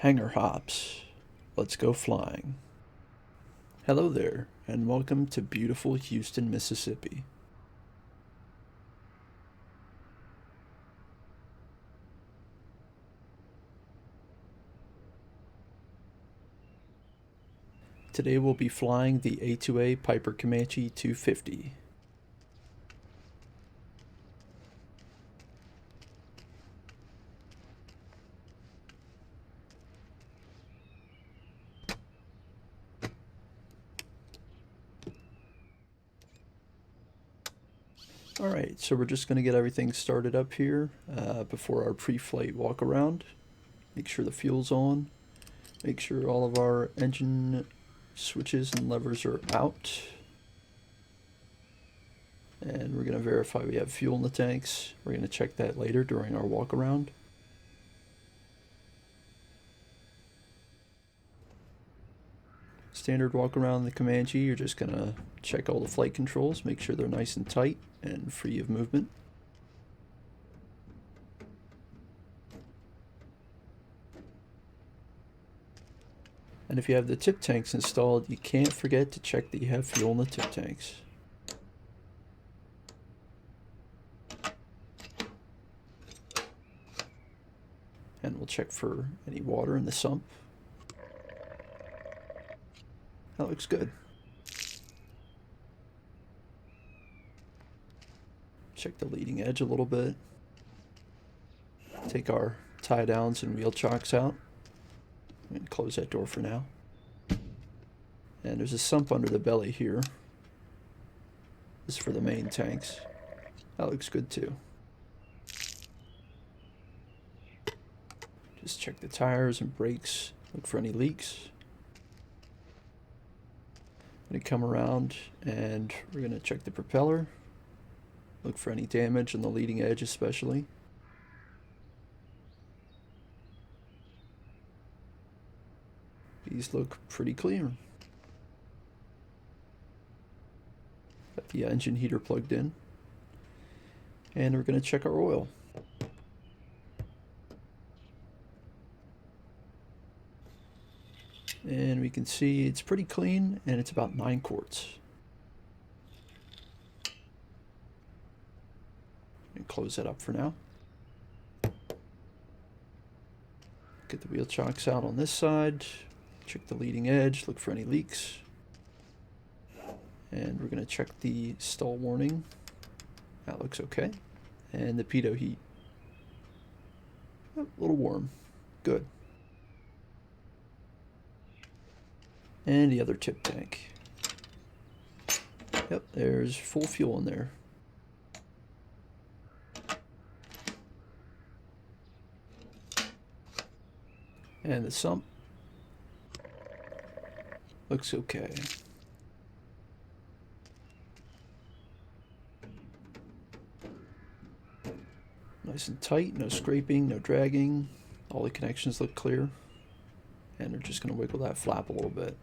Hangar Hops. Let's go flying. Hello there, and welcome to beautiful Houston, Mississippi. Today we'll be flying the A2A Piper Comanche 250. Alright, so we're just going to get everything started up here before our pre-flight walk-around. Make sure the fuel's on. Make sure all of our engine switches and levers are out. And we're going to verify we have fuel in the tanks. We're going to check that later during our walk-around. Standard walk around the Comanche, you're just going to check all the flight controls, make sure they're nice and tight and free of movement. And if you have the tip tanks installed, you can't forget to check that you have fuel in the tip tanks. And we'll check for any water in the sump. That looks good. Check the leading edge a little bit. Take our tie downs and wheel chocks out. And close that door for now. And there's a sump under the belly here. This is for the main tanks. That looks good too. Just check the tires and brakes. Look for any leaks. Going to come around and we're going to check the propeller. Look for any damage on the leading edge especially. These look pretty clear. Got the engine heater plugged in. And we're going to check our oil. And we can see it's pretty clean and it's about 9 quarts. And close that up for now. Get the wheel chocks out on this side. Check the leading edge, look for any leaks. And we're going to check the stall warning. That looks okay. And the pitot heat. Oh, a little warm. Good. And the other tip tank. Yep, there's full fuel in there. And the sump looks okay. Nice and tight, no scraping, no dragging. All the connections look clear. And we're just going to wiggle that flap a little bit.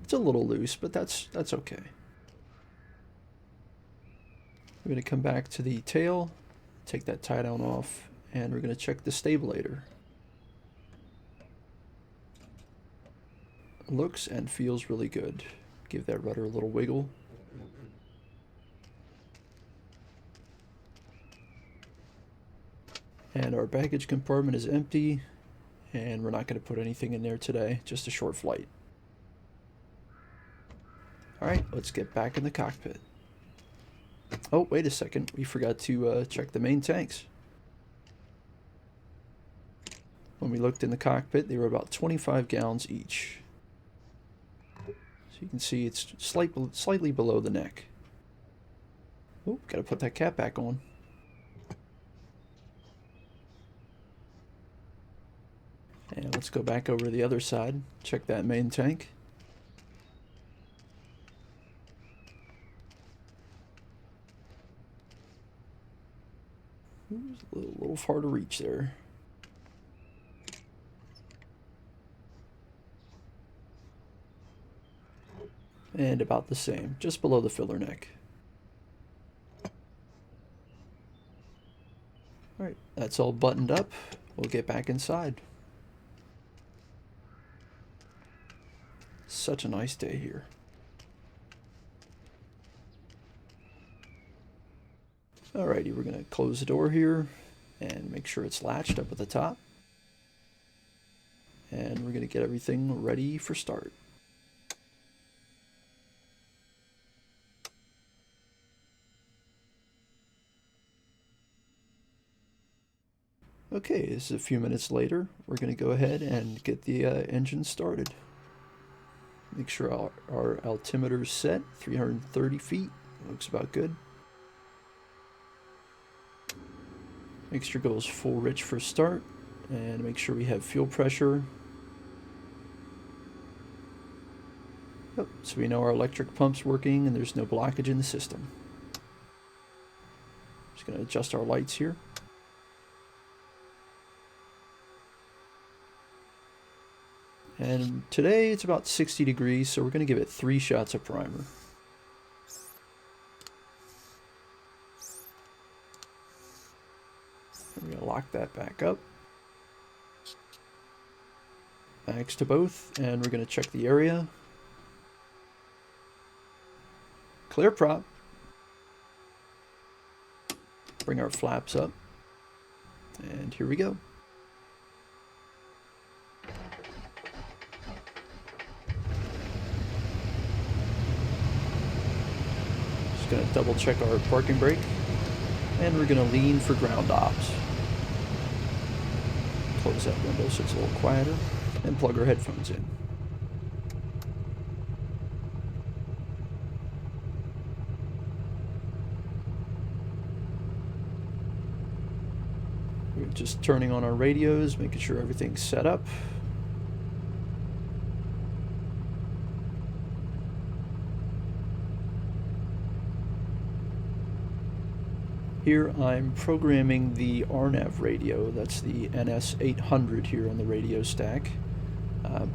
It's a little loose, but that's okay. We're going to come back to the tail, take that tie down off, and we're going to check the stabilator. Looks and feels really good. Give that rudder a little wiggle. And our baggage compartment is empty. And we're not going to put anything in there today, just a short flight. Alright, let's get back in the cockpit. Oh, wait a second. We forgot to check the main tanks. When we looked in the cockpit, they were about 25 gallons each. So you can see it's slightly below the neck. Oh, got to put that cap back on. And let's go back over to the other side, check that main tank. Ooh, a little far to reach there. And about the same, just below the filler neck. Alright, that's all buttoned up. We'll get back inside. Such a nice day here. Alrighty, we're going to close the door here and make sure it's latched up at the top. And we're going to get everything ready for start. Okay, this is a few minutes later. We're going to go ahead and get the engine started. Make sure our altimeter is set, 330 feet. Looks about good. Make sure it goes full rich for start. And make sure we have fuel pressure. Yep, so we know our electric pump's working and there's no blockage in the system. Just going to adjust our lights here. And today it's about 60 degrees, so we're going to give it 3 shots of primer. We're going to lock that back up. Max to both, and we're going to check the area. Clear prop. Bring our flaps up. And here we go. Just going to double check our parking brake. And we're going to lean for ground ops. Close that window so it's a little quieter. And plug our headphones in. We're just turning on our radios, making sure everything's set up. Here I'm programming the RNAV radio, that's the NS800 here on the radio stack.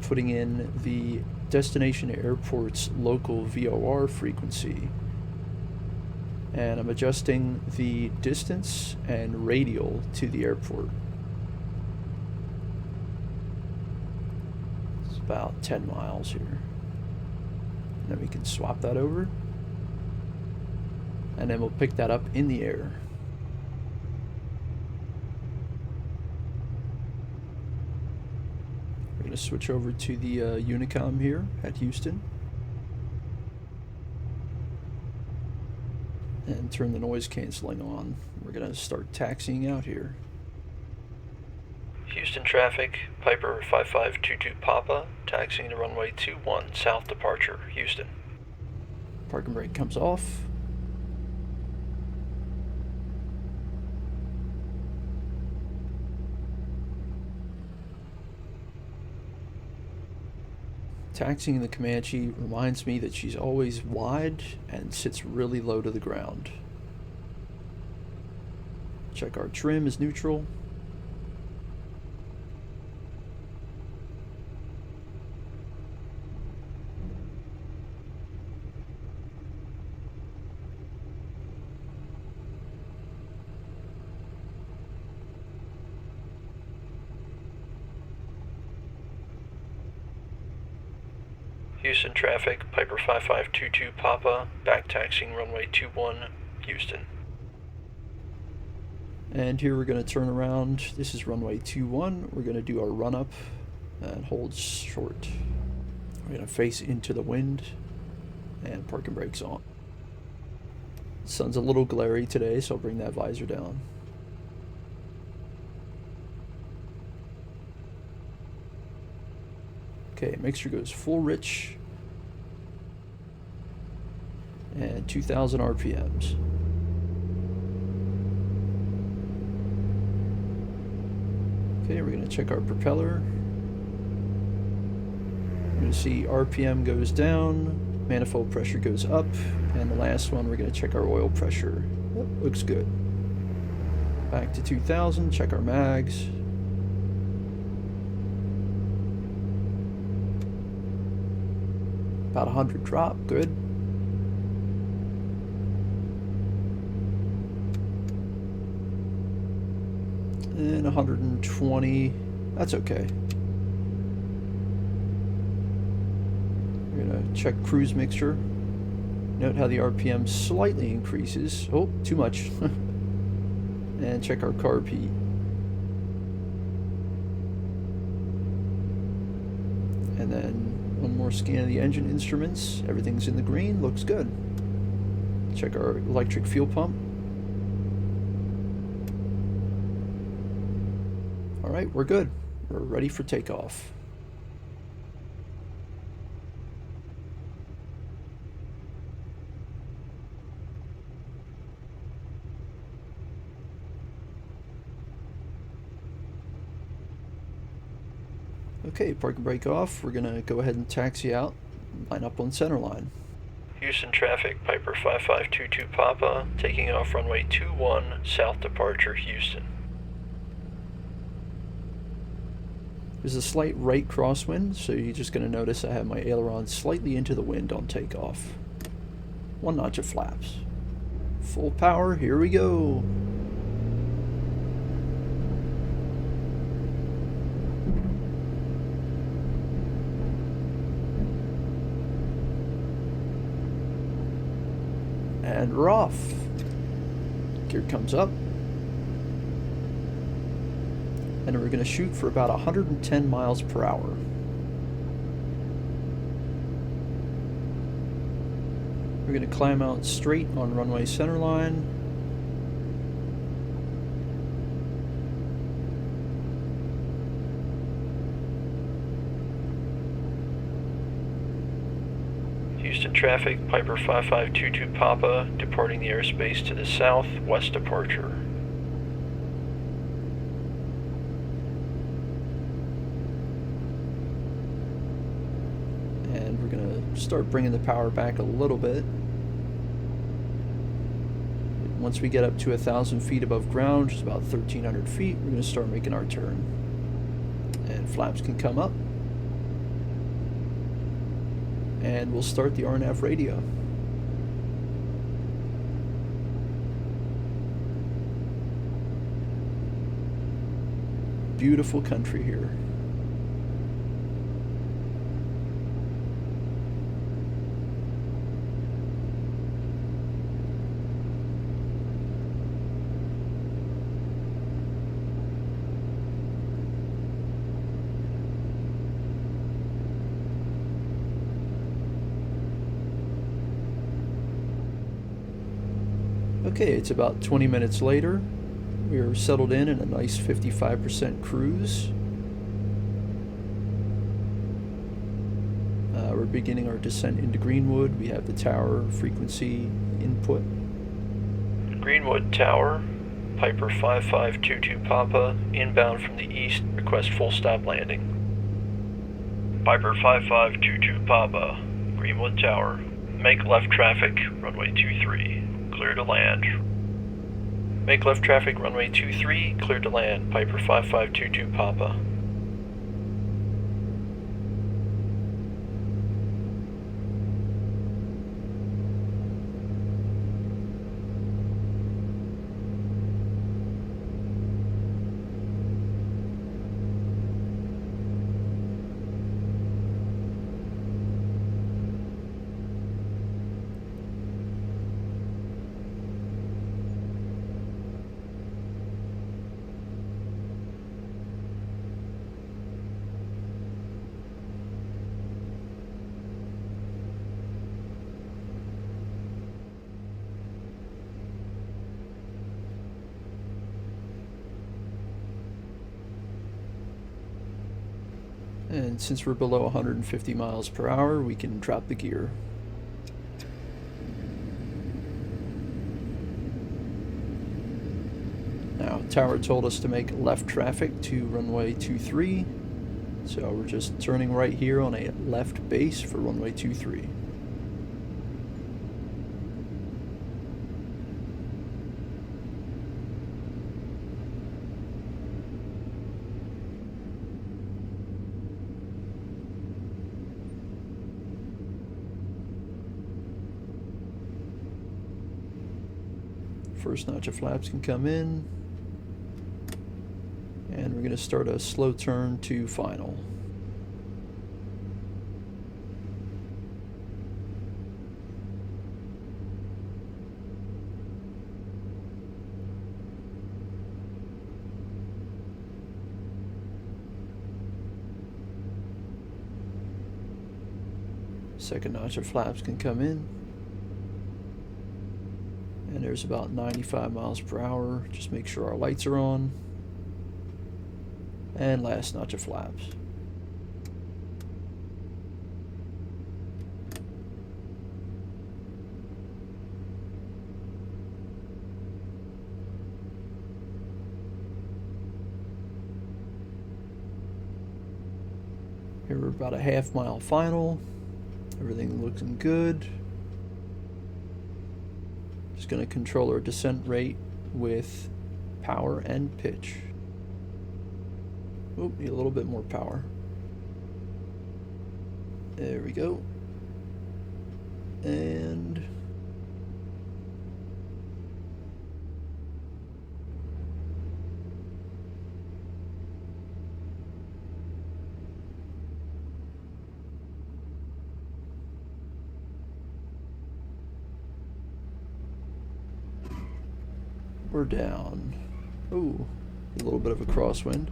Putting in the destination airport's local VOR frequency. And I'm adjusting the distance and radial to the airport. It's about 10 miles here. And then we can swap that over. And then we'll pick that up in the air. We're going to switch over to the Unicom here at Houston. And turn the noise canceling on. We're going to start taxiing out here. Houston traffic, Piper 5522 Papa, taxiing to runway 21, south departure, Houston. Parking brake comes off. Taxiing the Comanche reminds me that she's always wide and sits really low to the ground. Check our trim is neutral. Houston traffic, Piper 5522 Papa, back taxiing runway 21, Houston. And here we're going to turn around. This is runway 21. We're going to do our run up and hold short. We're going to face into the wind and parking brakes on. The sun's a little glary today, so I'll bring that visor down. Okay, mixture goes full rich and 2,000 RPMs. Okay, we're going to check our propeller. We're going to see RPM goes down, manifold pressure goes up, and the last one we're going to check our oil pressure. Oh, looks good. Back to 2,000, check our mags. About 100 drop, good. And 120, that's okay. We're going to check cruise mixture. Note how the RPM slightly increases. Oh, too much. And check our carb heat. And then one more scan of the engine instruments. Everything's in the green, looks good. Check our electric fuel pump. Alright, we're good. We're ready for takeoff. Okay, park and brake off. We're gonna go ahead and taxi out, line up on center line. Houston traffic, Piper 5522 Papa, taking off runway 21, south departure, Houston. There's a slight right crosswind, so you're just gonna notice I have my aileron slightly into the wind on takeoff. 1 notch of flaps. Full power, here we go. And we're off. Gear comes up. And we're going to shoot for about 110 miles per hour. We're going to climb out straight on runway centerline. Houston traffic, Piper 5522 Papa, departing the airspace to the south, west departure. And we're going to start bringing the power back a little bit. Once we get up to 1,000 feet above ground, which is about 1,300 feet, we're going to start making our turn. And flaps can come up. And we'll start the RNAV radio. Beautiful country here. Okay, it's about 20 minutes later. We're settled in a nice 55% cruise. We're beginning our descent into Greenwood. We have the tower frequency input. Greenwood Tower, Piper 5522 Papa, inbound from the east, request full stop landing. Piper 5522 Papa, Greenwood Tower, make left traffic, runway 23. Clear to land. Make left traffic, runway 23, clear to land, Piper 5522 Papa. And since we're below 150 miles per hour, we can drop the gear. Now, tower told us to make left traffic to runway 23, so we're just turning right here on a left base for runway 23. First notch of flaps can come in, and we're going to start a slow turn to final. Second notch of flaps can come in. And there's about 95 miles per hour. Just make sure our lights are on. And last notch of flaps. Here we're about a half-mile final. Everything looking good. Just going to control our descent rate with power and pitch. Oop, need a little bit more power. There we go. And we're down. Ooh, a little bit of a crosswind.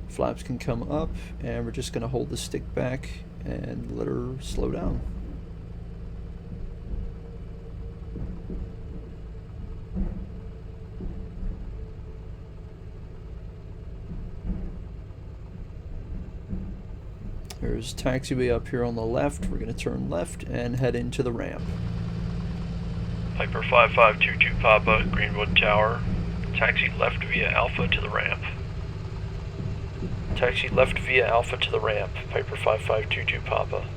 Flaps can come up, and we're just going to hold the stick back and let her slow down. There's taxiway up here on the left. We're going to turn left and head into the ramp. Piper 5522 Papa, Greenwood Tower. Taxi left via Alpha to the ramp. Taxi left via Alpha to the ramp, Piper 5522 Papa.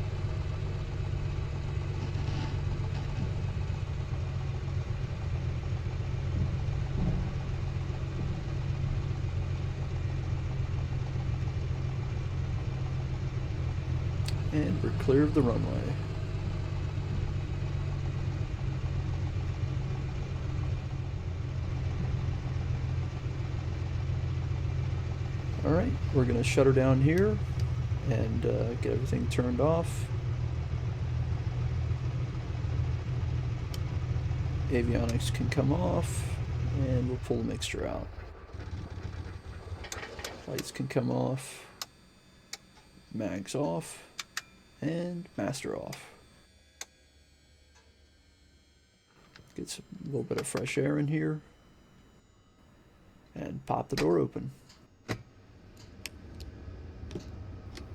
And we're clear of the runway. Alright, we're going to shut her down here and get everything turned off. Avionics can come off, and we'll pull the mixture out. Lights can come off, mags off, and master off. Get a little bit of fresh air in here, and pop the door open.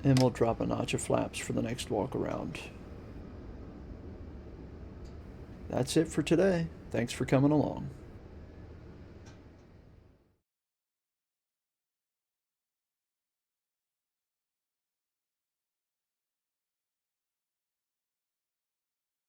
And we'll drop a notch of flaps for the next walk around. That's it for today. Thanks for coming along.